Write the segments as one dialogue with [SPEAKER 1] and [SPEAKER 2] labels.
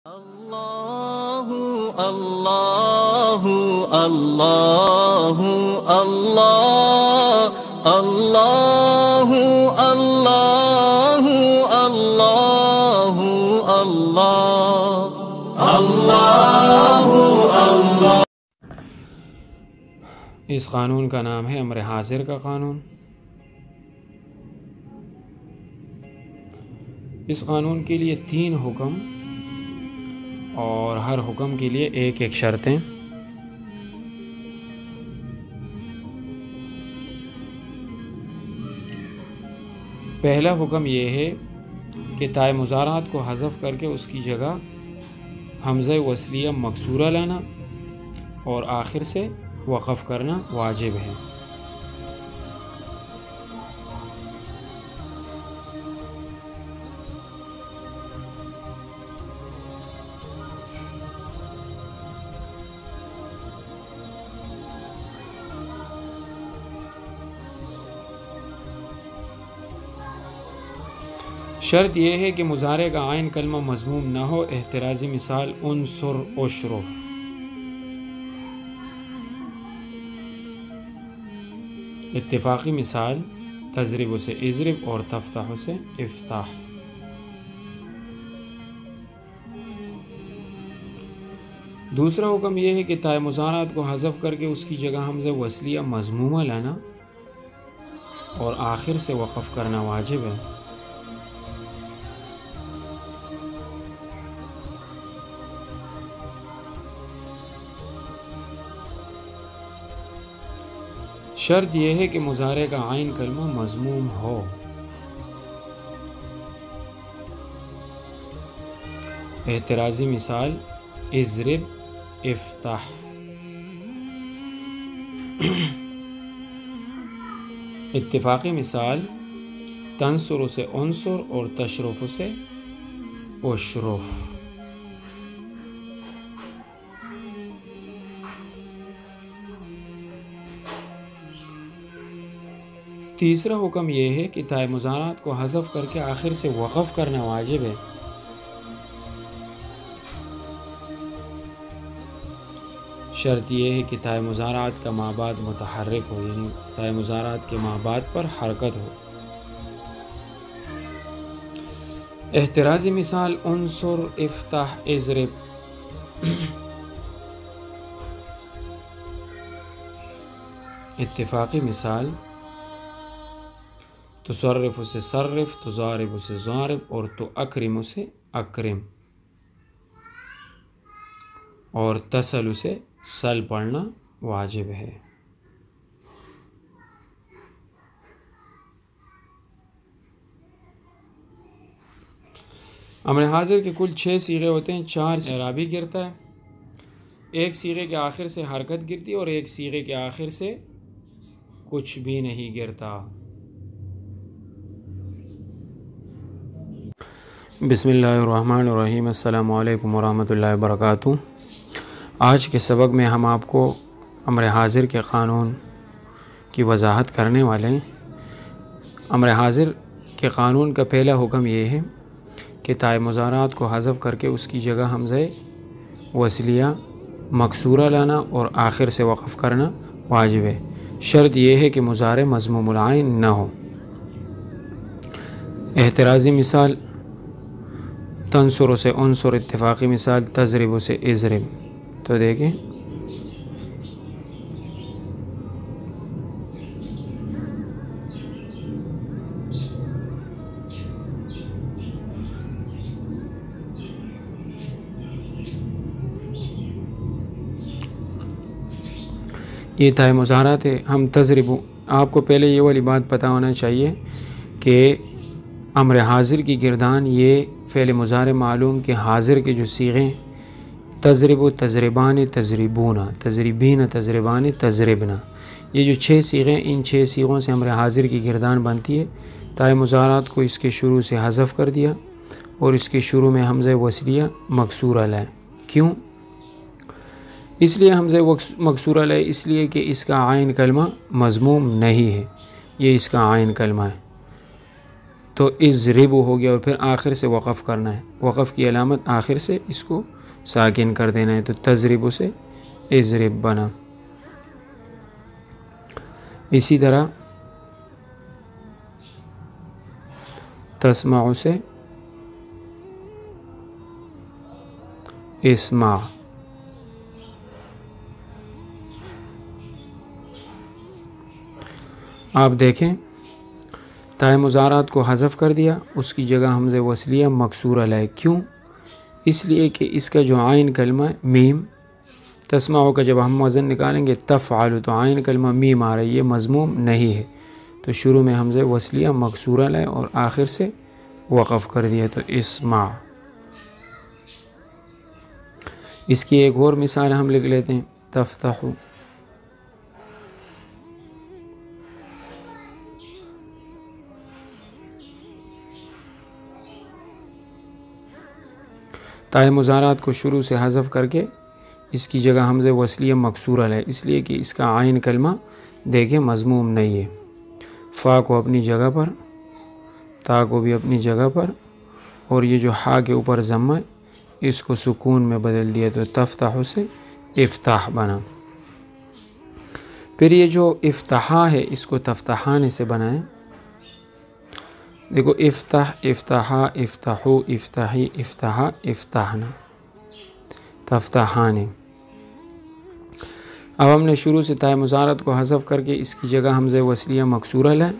[SPEAKER 1] اللہ اللہ اللہ اللہ اللہ اللہ اللہ اللہ اللہ۔
[SPEAKER 2] اس قانون کا نام ہے امر حاضر کا قانون۔ اس قانون کے لیے 3 حکم اور ہر حکم کے لیے ایک شرطیں۔ پہلا حکم یہ ہے کہ تائے مضارعات کو حذف کر کے اس کی جگہ حمزہ وصلیہ مکسورہ لانا اور آخر سے وقف کرنا واجب ہے۔ شرط یہ ہے کہ مضارع کا عین کلمہ مضموم نہ ہو۔ احترازی مثال انصر اشرف۔ اتفاقی مثال تضرب سے اضرب اور تفتح سے افتح۔ دوسرا حکم یہ ہے کہ تائے مضارعات کو حذف کر کے اس کی جگہ حمزہ وصلیہ مضمومہ لانا اور آخر سے وقف کرنا واجب ہے۔ شرط یہ ہے کہ مضارع کا عین کلمہ مضموم ہو۔ احترازی مثال اضرب افتح۔ اتفاقی مثال تنصر سے انصر اور تشرف سے اشرف۔ تیسرا حکم یہ ہے کہ تائے مضارعات کو حذف کر کے آخر سے وقف کرنا واجب ہے۔ شرط یہ ہے کہ تائے مضارعات کا ما بعد متحرک ہو، یعنی تائے مضارعات کے ما بعد پر حرکت ہو۔ احترازی مثال انصر افتح اضرب۔ اتفاقی مثال تصرف سے صرف، تضارب سے ضارب اور تؤکرم سے اکرم، اور تصل سے سل پڑھنا واجب ہے۔ امر حاضر کے کل 6 صیغے ہوتے ہیں۔ 4 اعرابی گرتا ہے، 1 صیغے کے آخر سے حرکت گرتی ہے اور 1 صیغے کے آخر سے کچھ بھی نہیں گرتا۔ بسم اللہ الرحمن الرحیم۔ السلام علیکم ورحمۃ اللہ وبرکاتہ۔ آج کے سبق میں ہم آپ کو امر حاضر کے قانون کی وضاحت کرنے والے ہیں۔ امر حاضر کے قانون کا پہلا حکم یہ ہے کہ تائے مضارعات کو حذف کر کے اس کی جگہ حمزہ وصلیہ مکسورہ لانا اور آخر سے وقف کرنا واجب ہے۔ شرط یہ ہے کہ مضارع مضموم العین نہ ہو۔ احترازی مثال تنصر سے انصر۔ اتفاقی مثال تضرب سے اضرب۔ تو دیکھیں یہ تائے مضارعات ہے۔ ہم تضرب، آپ کو پہلے یہ والی بات پتہ ہونا چاہیے کہ امر حاضر کی گردان یہ فعل مضارع معلوم کہ حاضر کے جو صیغیں تضرب، تضربان، تضربون، تضربین، تضربان، تضربنا، یہ جو 6 صیغیں، ان 6 صیغوں سے امر حاضر کی گردان بنتی ہے۔ تائے مضارعات کو اس کے شروع سے حذف کر دیا اور اس کے شروع میں حمزہ وصلیہ مکسورہ لائے۔ کیوں؟ اس لیے حمزہ مکسورہ لائے اس لیے کہ اس کا عین کلمہ مضموم نہیں ہے، یہ اس کا عین کلمہ ہے۔ تو اضربو ہو گیا، اور پھر آخر سے وقف کرنا ہے، وقف کی علامت آخر سے اس کو ساکن کر دینا ہے، تو تضربو سے اضرب بنا۔ اسی طرح تسمع سے اسمع۔ آپ دیکھیں تائے مضارعات کو حذف کر دیا، اس کی جگہ حمزہ وصلیہ مکسورہ لائے۔ کیوں؟ اس لیے کہ اس کا جو عین کلمہ میم، تسمعوا کا جب ہم وزن نکالیں گے تفعل، تو عین کلمہ میم آ رہی ہے، یہ مضموم نہیں ہے، تو شروع میں حمزہ وصلیہ مکسورہ لائے اور آخر سے وقف کر دیا، تو اسمع۔ اس کی ایک اور مثال ہم لکھ لیتے ہیں، تفتح، تائے مضارعات کو شروع سے حذف کر کے اس کی جگہ حمزہ وصلیہ مکسورہ ہے، اس لیے کہ اس کا عین کلمہ دیکھیں مضموم نہیں ہے۔ فا کو اپنی جگہ پر، تا کو بھی اپنی جگہ پر، اور یہ جو ہا کے اوپر ضمہ ہے اس کو سکون میں بدل دیا، تو تفتح سے افتح بنا۔ پھر یہ جو افتحا ہے اس کو تفتحان سے بنائیں۔ دیکھو افتح، افتحا، افتحو، افتحی، افتحا، افتحنا، تفتحان۔ اب ہم نے شروع سے تائے مضارعات کو حذف کر کے اس کی جگہ حمزہ وصلیہ مکسورہ لائے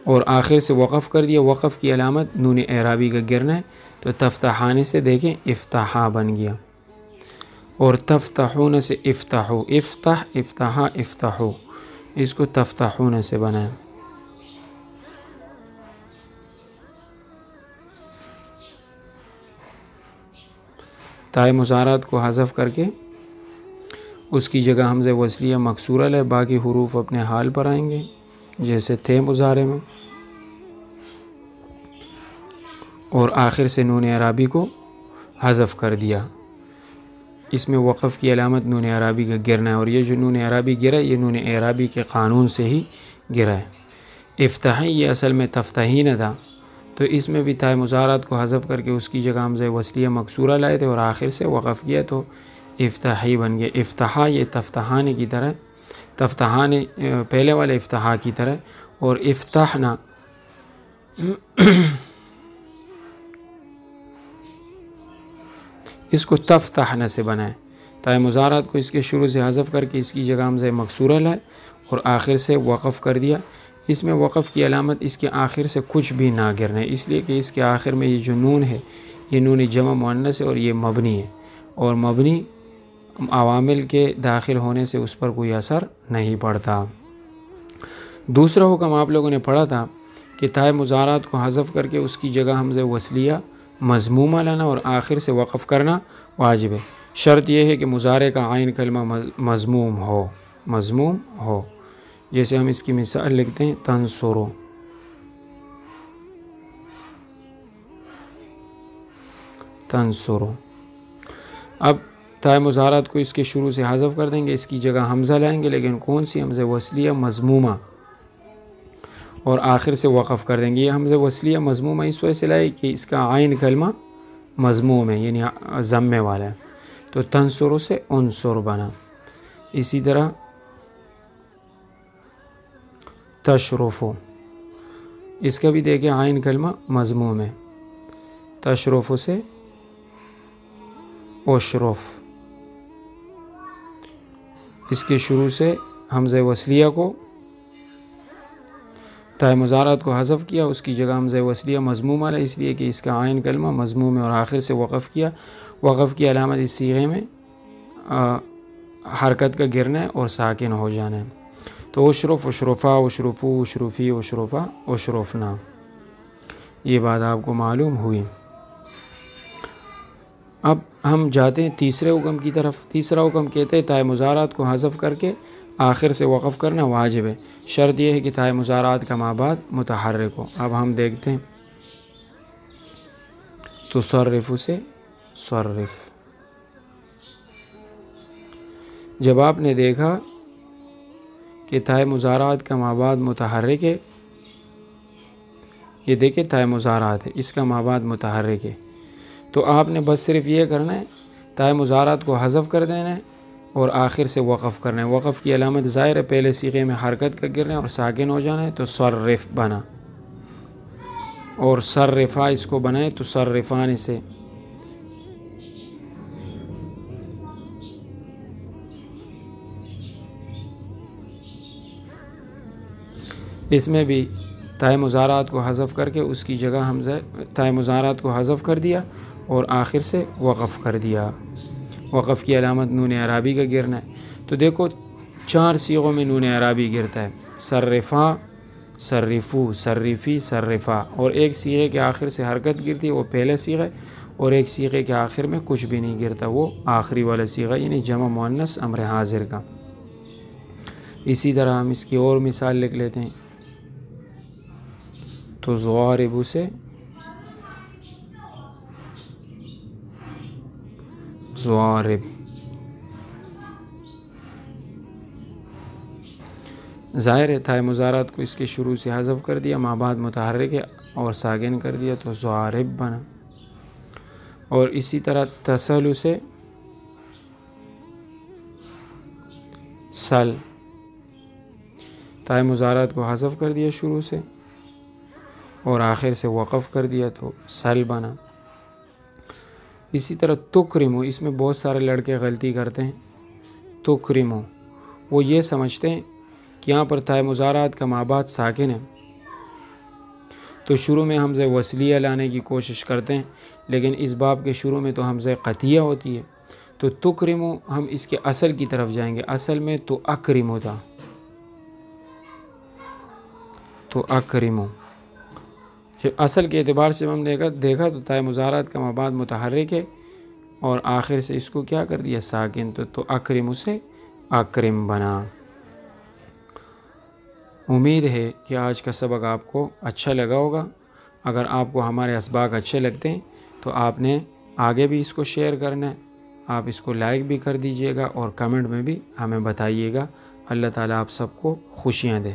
[SPEAKER 2] اور آخر سے وقف کر دیا، وقف کی علامت نون اعرابی کا گرنا ہے، تو تفتحان سے دیکھیں افتحا بن گیا، اور تفتحون سے افتحو، افتح، افتحا، افتحو، اس کو تفتحون سے بنائیں۔ تائے مضارعات کو حذف کر کے اس کی جگہ حمزہ وصلیہ مکسورہ لے، باقی حروف اپنے حال پر آئیں گے جیسے تھے مضارع میں، اور آخر سے نون اعرابی کو حذف کر دیا۔ اس میں وقف کی علامت نون اعرابی کا گرنا ہے، اور یہ جو نون اعرابی گرا یہ نون اعرابی کے قانون سے ہی گرا ہے۔ افتحی یہ اصل میں تفتحین تھا، تو اس میں بھی تائے مضارعات کو حذف کر کے اس کی جگہ حمزہ وصلیہ مکسورہ لائے تھے اور آخر سے وقف کیا تو افتحی بن گیا۔ افتحا یہ تفتحان کی طرح، تفتحان پہلے والے افتحا کی طرح، اور افتحنا اس کو تفتحنا سے بنائے۔ تائے مضارعات کو اس کے شروع سے حذف کر کے اس کی جگہ حمزہ مکسورہ لائے اور آخر سے وقف کر دیا۔ اس میں وقف کی علامت اس کے آخر سے کچھ بھی نہ گرنا ہے، اس لیے کہ اس کے آخر میں یہ جو نون ہے یہ نون جمع مؤنث ہے اور یہ مبنی ہے، اور مبنی عوامل کے داخل ہونے سے اس پر کوئی اثر نہیں پڑتا۔ دوسرا حکم آپ لوگوں نے پڑھا تھا کہ تائے مضارعات کو حذف کر کے اس کی جگہ حمزہ وصلیہ مضمومہ لانا اور آخر سے وقف کرنا واجب ہے۔ شرط یہ ہے کہ مضارع کا عین کلمہ مضموم ہو، جیسے ہم اس کی مثال لکھتے ہیں تنصرو، تنصرو۔ اب تائے مضارعات کو اس کے شروع سے حذف کر دیں گے، اس کی جگہ حمزہ لائیں گے، لیکن کون سی؟ حمزہ وصلیہ مضمومہ، اور آخر سے وقف کر دیں گے۔ یہ حمزہ وصلیہ مضمومہ اس وجہ سے لائے کہ اس کا عین کلمہ مضموم ہے، یعنی ضمے والا ہے، تو تنصرو سے انصر بنا۔ اسی طرح تشرفو، اس کا بھی دیکھیں عین کلمہ مضموم ہے، تشرفو سے اشرف، اس کے شروع سے حمزہ وصلیہ کو تائے مضارعات کو حذف کیا، اس کی جگہ حمزہ وصلیہ مضموم آ رہا ہے، اس لیے کہ اس کا عین کلمہ مضموم ہے، اور آخر سے وقف کیا۔ وقف کی علامت اس صیغے میں حرکت کا گرنا ہے اور ساکن ہو جانا ہے، تو اشرف، اشرفا، اشرفو، اشرفی، اشرفا، اشرفنا۔ یہ بات آپ کو معلوم ہوئی۔ اب ہم جاتے ہیں تیسرے حکم کی طرف۔ تیسرا حکم کہتے ہیں تائے مضارعات کو حذف کر کے آخر سے وقف کرنا واجب ہے، شرط یہ ہے کہ تائے مضارعات کا مابعد متحرک ہو۔ اب ہم دیکھتے ہیں تصرف سے صرف۔ جب آپ نے دیکھا کہ تائے مضارعات کا مابعد متحرک ہے یہ دیکھیں تائے مضارعات ہے، اس کا ما بعد متحرک ہے، تو آپ نے بس صرف یہ کرنا ہے تائے مضارعات کو حذف کر دینا ہے اور آخر سے وقف کرنا ہے۔ وقف کی علامت ظاہر ہے، پہلے صیغے میں حرکت کا گرنا ہے اور ساکن ہو جانا ہے، تو صرف بنا، اور صرفا اس کو بنائے تو صرفان سے، اس میں بھی تائے مضارعات کو حذف کر کے اس کی جگہ حمزہ تائے مضارعات کو حذف کر دیا اور آخر سے وقف کر دیا۔ وقف کی علامت نون اعرابی کا گرنا ہے، تو دیکھو 4 صیغوں میں نون اعرابی گرتا ہے، صرفا، صرفو، صرفی، صرفا، اور ایک صیغے کے آخر سے حرکت گرتی ہے وہ پہلے صیغہ، اور ایک صیغے کے آخر میں کچھ بھی نہیں گرتا وہ آخری والا صیغہ، یعنی جمع مؤنث امر حاضر کا۔ اسی طرح ہم اس کی اور مثال لکھ لیتے ہیں، تو ضوارب سے ضوارب، ظاہر ہے تائے مضارعات کو اس کے شروع سے حذف کر دیا، ما بعد متحرک ہے اور ساکن کر دیا تو ضوارب بنا۔ اور اسی طرح تسل سے سل، تائے مضارعات کو حذف کر دیا شروع سے اور آخر سے وقف کر دیا تو سل بنا۔ اسی طرح تکرمو، اس میں بہت سارے لڑکے غلطی کرتے ہیں، تکرمو وہ یہ سمجھتے ہیں کہ یہاں پر تائے مضارعات کا ما بعد ساکن ہے تو شروع میں حمزہ وصلیہ لانے کی کوشش کرتے ہیں، لیکن اس باب کے شروع میں تو حمزہ قطعیہ ہوتی ہے، تو تکرمو ہم اس کے اصل کی طرف جائیں گے، اصل میں تو اکرمو تھا، تو اکرمو جب اصل کے اعتبار سے ہم نے دیکھا تو تائے مضارعات کا ما بعد متحرک ہے اور آخر سے اس کو کیا کر دیا ساکن، تو اکرم سے اکرم بنا۔ امید ہے کہ آج کا سبق آپ کو اچھا لگا ہوگا۔ اگر آپ کو ہمارے اسباق اچھے لگتے ہیں تو آپ نے آگے بھی اس کو شیئر کرنا ہے، آپ اس کو لائک بھی کر دیجئے گا اور کمنٹ میں بھی ہمیں بتائیے گا۔ اللہ تعالیٰ آپ سب کو خوشیاں دے۔